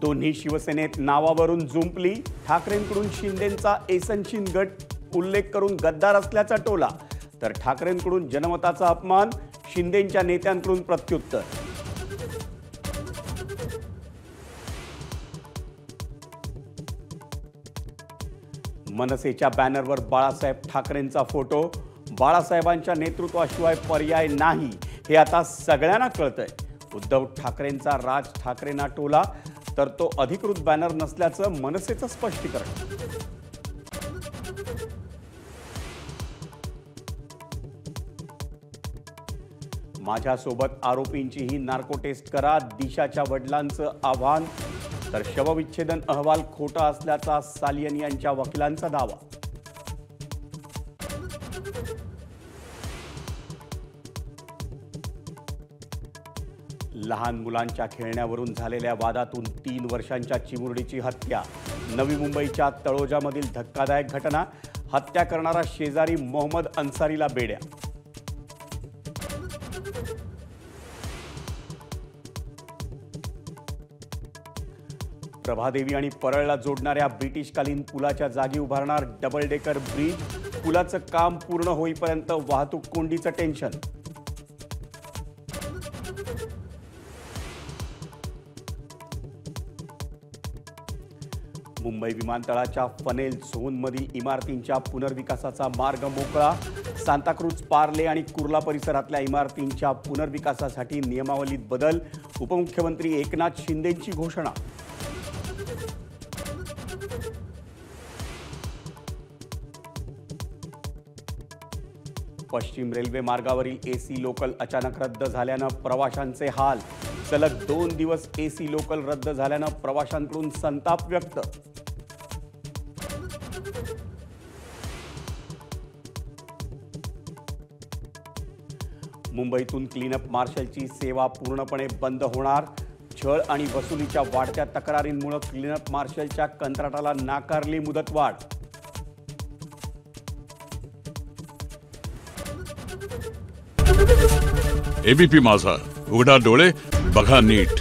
दोन्ही शिवसेनेत नावावरून जुंपली। ठाकरेंकडून शिंदेंचा एसनशीन गट उल्लेख करून गद्दार असल्याचा टोला, तर ठाकरेंकडून जनमताचा अपमान, शिंदेंच्या नेत्यांकडून प्रत्युत्तर। मनसेच्या बॅनरवर बाळासाहेब ठाकरेंचा फोटो। बाळासाहेबांच्या नेतृत्वाशिवाय पर्याय नाही हे आता सगळ्यांना कळतंय। उद्धव ठाकरेंचा राज ठाकरेंना टोला, तर तो अधिकृत बॅनर नसल्याचं मनसेचं स्पष्टीकरण। माझ्यासोबत आरोपींचीही नार्को टेस्ट करा, दिशाच्या वडिलांचं आव्हान, तर शवविच्छेदन अहवाल खोटा असल्याचा सालियन यांच्या वकिलांचा दावा। लहान मुलांच्या खेळण्यावरून झालेल्या वादातून 3 वर्षांच्या चिमुरडीची हत्या। नवी मुंबईच्या तळोजामधील धक्कादायक घटना, हत्या करणारा शेजारी मोहम्मद अन्सारीला बेड्या। प्रभादेवी आणि परळला जोडणाऱ्या ब्रिटिशकालीन पुलाच्या जागी उभारणार डबल डेकर ब्रिज। पुलाचं काम पूर्ण होईपर्यंत वाहतूक कोंडीचं टेन्शन। मुंबई विमानतळाच्या फनेल झोनमधील इमारतींच्या पुनर्विकासाचा मार्ग मोकळा। सांताक्रूज, पार्ले आणि कुर्ला परिसरातल्या इमारतींच्या पुनर्विकासासाठी नियमावलीत बदल। उपमुख्यमंत्री एकनाथ शिंदेंची घोषणा। पश्चिम रेल्वे मार्गावरील एसी लोकल अचानक रद्द झाल्यानं प्रवाशांचे हाल। सलग 2 दिवस एसी लोकल रद्द झाल्यानं प्रवाशांकडून संताप व्यक्त। मुंबईतून क्लीनअप मार्शलची सेवा पूर्णपणे बंद होणार। छळ आणि वसुलीच्या वाढत्या तक्रारींमुळे क्लीनअप मार्शलच्या कंत्राटाला नाकारली मुदतवाढ। एबीपी माझा, उघडा डोळे बघा नीट।